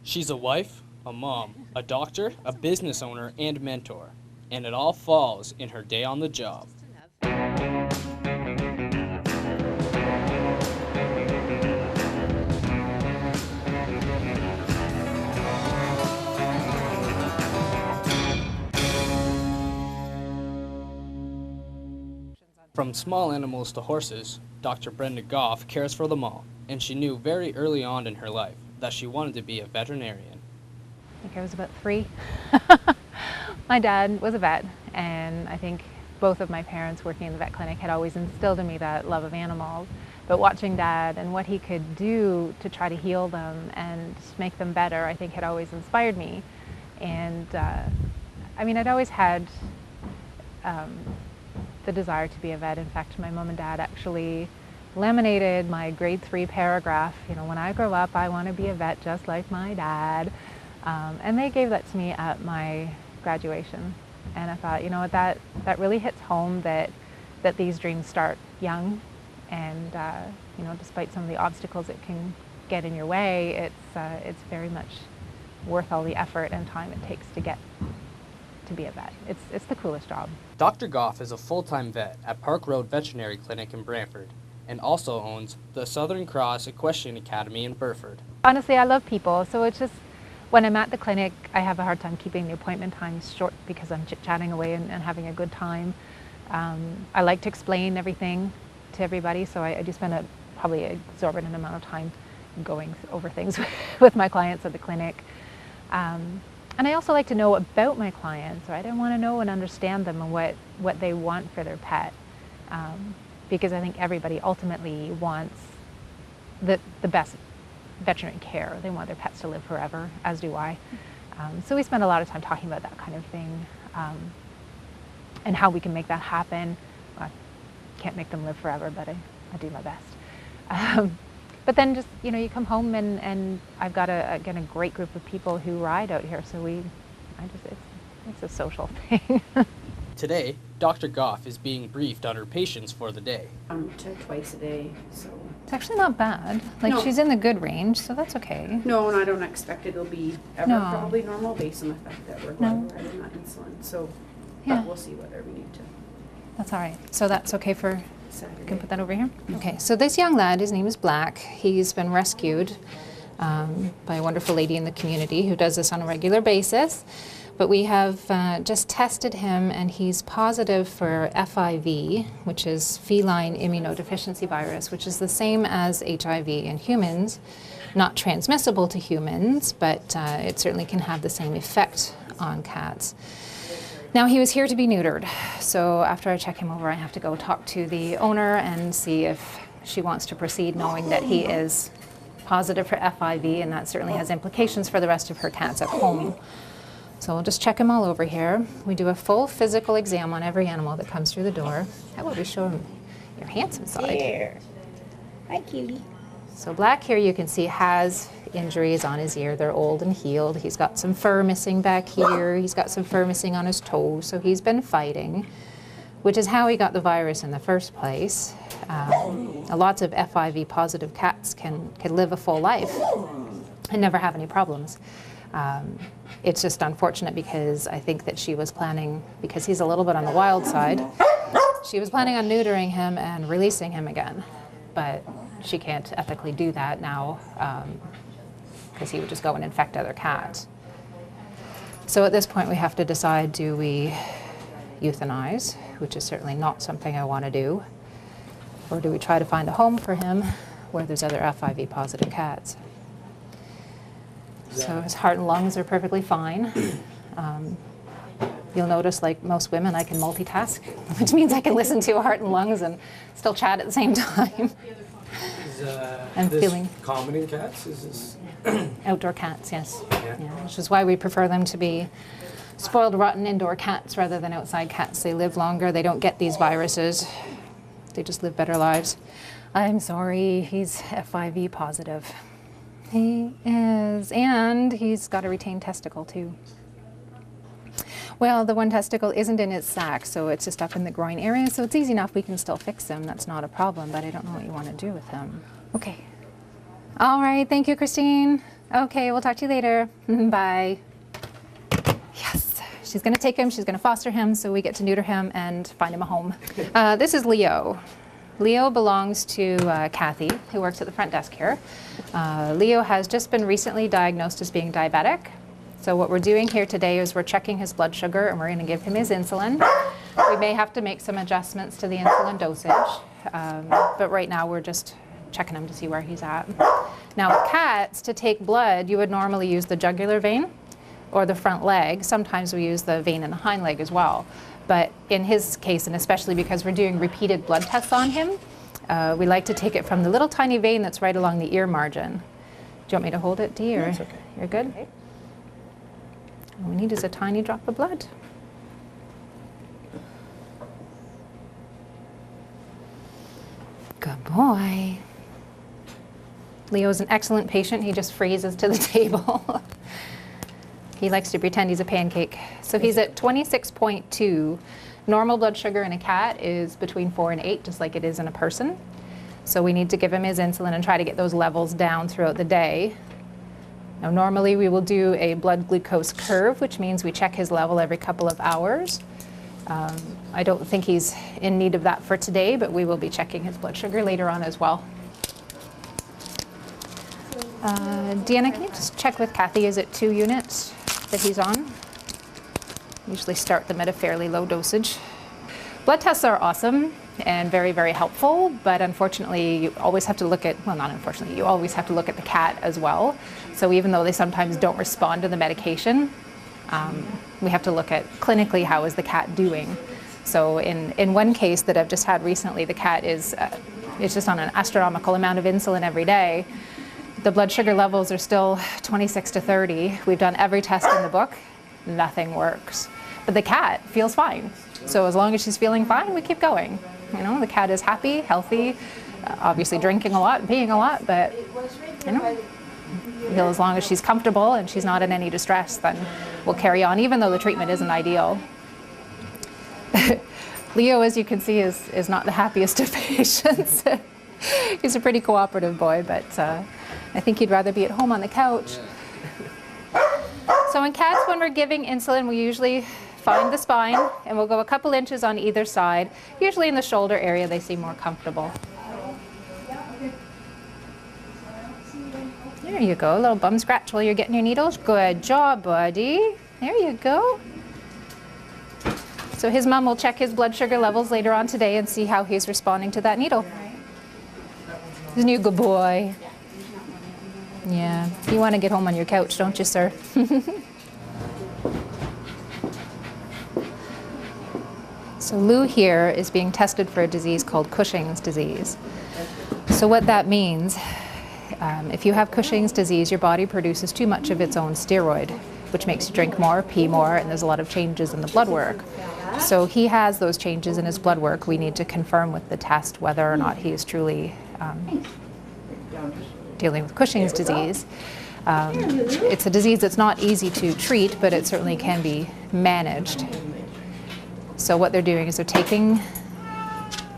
She's a wife, a mom, a doctor, a business owner, and mentor. And it all falls in her day on the job. From small animals to horses, Dr. Brenda Gough cares for them all, and she knew very early on in her life that she wanted to be a veterinarian. I think I was about 3. My dad was a vet, and I think both of my parents working in the vet clinic had always instilled in me that love of animals. But watching Dad and what he could do to try to heal them and make them better, I think had always inspired me. And I mean, I'd always had the desire to be a vet. In fact, my mom and dad actually laminated my grade 3 paragraph, you know, when I grow up, I want to be a vet just like my dad. And they gave that to me at my graduation. And I thought, you know what, that really hits home that these dreams start young. And, you know, despite some of the obstacles that can get in your way, it's very much worth all the effort and time it takes to get to be a vet. It's the coolest job. Dr. Gough is a full-time vet at Park Road Veterinary Clinic in Brantford and also owns the Southern Cross Equestrian Academy in Burford. Honestly, I love people, so it's just when I'm at the clinic, I have a hard time keeping the appointment times short because I'm chit-chatting away and having a good time. I like to explain everything to everybody, so I do spend probably an exorbitant amount of time going over things with my clients at the clinic. And I also like to know about my clients, right? I want to know and understand them and what they want for their pet. Because I think everybody ultimately wants the best veterinary care. They want their pets to live forever, as do I. So we spend a lot of time talking about that kind of thing and how we can make that happen. Well, I can't make them live forever, but I do my best. But then just, you know, you come home and I've got again, a great group of people who ride out here, so it's a social thing. Today, Dr. Gough is being briefed on her patients for the day. Twice a day, so. It's actually not bad. Like, no. She's in the good range, so that's okay. No, and I don't expect it'll be ever No. probably normal based on the fact that we're riding on insulin. So, yeah. But we'll see whether we need to. That's all right. So that's okay for, Saturday. you can put that over here? Okay, so this young lad, his name is Black. He's been rescued by a wonderful lady in the community who does this on a regular basis. But we have just tested him, and he's positive for FIV, which is feline immunodeficiency virus, which is the same as HIV in humans, not transmissible to humans, but it certainly can have the same effect on cats. Now, he was here to be neutered, so after I check him over, I have to go talk to the owner and see if she wants to proceed, knowing that he is positive for FIV, and that certainly has implications for the rest of her cats at home. So we'll just check them all over here. We do a full physical exam on every animal that comes through the door. How about we show them your handsome side? Here. Hi, cutie. So Black here, you can see, has injuries on his ear. They're old and healed. He's got some fur missing back here. He's got some fur missing on his toes. So he's been fighting, which is how he got the virus in the first place. Lots of FIV positive cats can live a full life and never have any problems. It's just unfortunate because I think that she was planning, because he's a little bit on the wild side, she was planning on neutering him and releasing him again. But she can't ethically do that now because he would just go and infect other cats. So at this point we have to decide, do we euthanize, which is certainly not something I want to do, or do we try to find a home for him where there's other FIV positive cats? So his heart and lungs are perfectly fine. You'll notice, like most women, I can multitask, which means I can listen to heart and lungs and still chat at the same time. Is this common in cats? Is this outdoor cats? Yes. Yeah, which is why we prefer them to be spoiled, rotten indoor cats rather than outside cats. They live longer. They don't get these viruses. They just live better lives. I'm sorry, he's FIV positive. He is, and he's got a retained testicle too. Well, the one testicle isn't in his sac, so it's just up in the groin area, so it's easy enough. We can still fix him. That's not a problem, but I don't know what you want to do with him. Okay. All right, thank you, Christine. Okay, we'll talk to you later. Bye. Yes, she's going to take him. She's going to foster him so we get to neuter him and find him a home. This is Leo. Leo belongs to Kathy, who works at the front desk here. Leo has just been recently diagnosed as being diabetic. So what we're doing here today is we're checking his blood sugar and we're going to give him his insulin. We may have to make some adjustments to the insulin dosage, but right now we're just checking him to see where he's at. Now with cats, to take blood, you would normally use the jugular vein or the front leg. Sometimes we use the vein in the hind leg as well. But in his case, and especially because we're doing repeated blood tests on him, we like to take it from the little tiny vein that's right along the ear margin. Do you want me to hold it, Dee, or That's okay. You're good? Okay. All we need is a tiny drop of blood. Good boy. Leo's an excellent patient. He just freezes to the table. He likes to pretend he's a pancake. So he's at 26.2. Normal blood sugar in a cat is between 4 and 8, just like it is in a person. So we need to give him his insulin and try to get those levels down throughout the day. Now normally we will do a blood glucose curve, which means we check his level every couple of hours. I don't think he's in need of that for today, but we will be checking his blood sugar later on as well. Deanna, can you just check with Kathy, is it 2 units that he's on? Usually start them at a fairly low dosage. Blood tests are awesome and very, very helpful, but unfortunately you always have to look at, well, not unfortunately, you always have to look at the cat as well. So even though they sometimes don't respond to the medication, we have to look at clinically how is the cat doing. So in one case that I've just had recently, the cat is just on an astronomical amount of insulin every day. The blood sugar levels are still 26 to 30. We've done every test in the book, nothing works. But the cat feels fine. So as long as she's feeling fine, we keep going. You know, the cat is happy, healthy, obviously drinking a lot, peeing a lot, but you know, as long as she's comfortable and she's not in any distress, then we'll carry on, even though the treatment isn't ideal. Leo, as you can see, is not the happiest of patients. He's a pretty cooperative boy, but I think he'd rather be at home on the couch. So in cats, when we're giving insulin, we usually find the spine and we'll go a couple inches on either side. Usually in the shoulder area, they seem more comfortable. There you go, a little bum scratch while you're getting your needles. Good job, buddy. There you go. So his mom will check his blood sugar levels later on today and see how he's responding to that needle. Isn't he a good boy? Yeah, you want to get home on your couch, don't you, sir? So Lou here is being tested for a disease called Cushing's disease. So what that means, if you have Cushing's disease, your body produces too much of its own steroid, which makes you drink more, pee more, and there's a lot of changes in the blood work. So he has those changes in his blood work. We need to confirm with the test whether or not he is truly dealing with Cushing's disease. It's a disease that's not easy to treat, but it certainly can be managed. So what they're doing is they're taking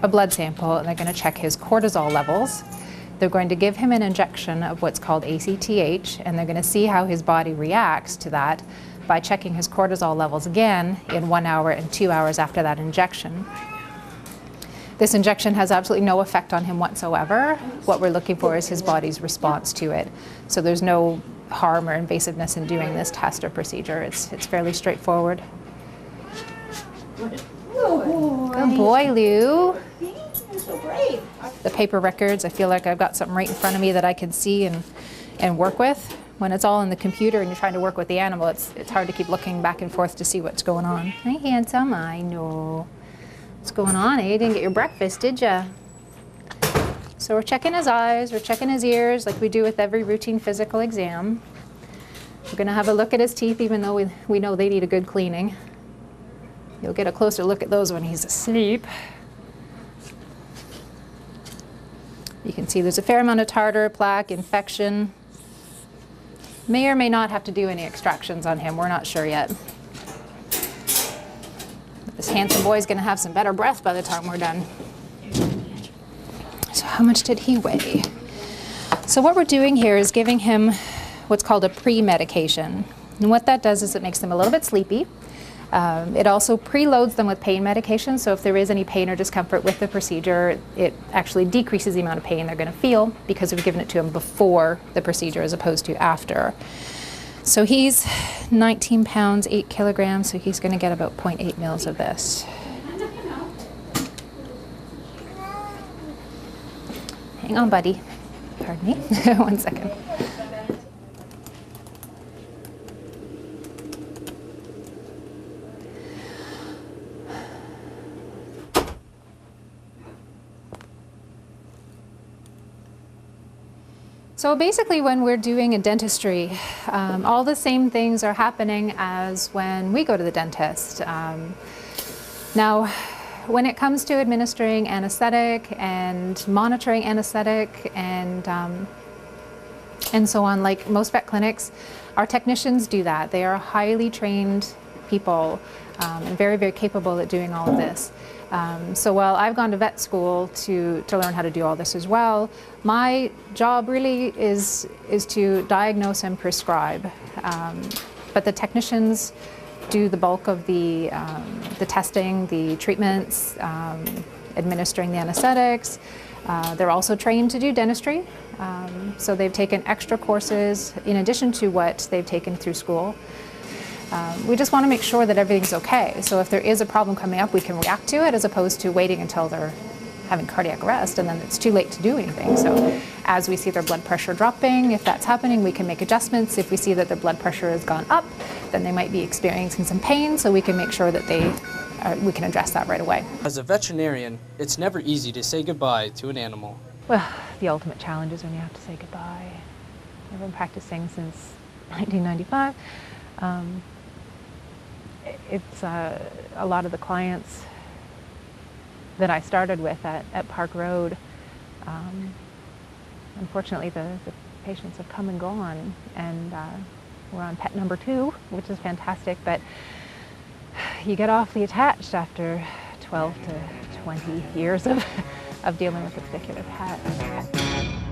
a blood sample and they're going to check his cortisol levels. They're going to give him an injection of what's called ACTH, and they're going to see how his body reacts to that by checking his cortisol levels again in 1 hour and 2 hours after that injection. This injection has absolutely no effect on him whatsoever. What we're looking for is his body's response to it. So there's no harm or invasiveness in doing this test or procedure. It's fairly straightforward. Good boy, Lou. You're so brave. The paper records, I feel like I've got something right in front of me that I can see and work with. When it's all in the computer and you're trying to work with the animal, it's hard to keep looking back and forth to see what's going on. Hi, handsome. I know. What's going on? You didn't get your breakfast, did ya? So we're checking his eyes, we're checking his ears like we do with every routine physical exam. We're going to have a look at his teeth, even though we know they need a good cleaning. You'll get a closer look at those when he's asleep. You can see there's a fair amount of tartar, plaque, infection. May or may not have to do any extractions on him. We're not sure yet. This handsome boy's going to have some better breath by the time we're done. So how much did he weigh? So what we're doing here is giving him what's called a pre-medication. And what that does is it makes them a little bit sleepy. It also preloads them with pain medication, so if there is any pain or discomfort with the procedure, it actually decreases the amount of pain they're going to feel because we've given it to them before the procedure as opposed to after. So he's 19 pounds, 8 kilograms, so he's going to get about 0.8 mils of this. Hang on, buddy. Pardon me. 1 second. So basically when we're doing a dentistry, all the same things are happening as when we go to the dentist. Now, when it comes to administering anesthetic and monitoring anesthetic and so on, like most vet clinics, our technicians do that. They are highly trained people and very, very capable at doing all of this. So while I've gone to vet school to learn how to do all this as well, my job really is to diagnose and prescribe. But the technicians do the bulk of the testing, the treatments, administering the anesthetics. They're also trained to do dentistry. So they've taken extra courses in addition to what they've taken through school. We just want to make sure that everything's okay. So if there is a problem coming up, we can react to it as opposed to waiting until they're having cardiac arrest and then it's too late to do anything. So as we see their blood pressure dropping, if that's happening, we can make adjustments. If we see that their blood pressure has gone up, then they might be experiencing some pain, so we can make sure that we can address that right away. As a veterinarian, it's never easy to say goodbye to an animal. Well, the ultimate challenge is when you have to say goodbye. I've been practicing since 1995. It's a lot of the clients that I started with at Park Road. Unfortunately, the patients have come and gone, and we're on pet number 2, which is fantastic, but you get awfully attached after 12 to 20 years of dealing with a particular pet.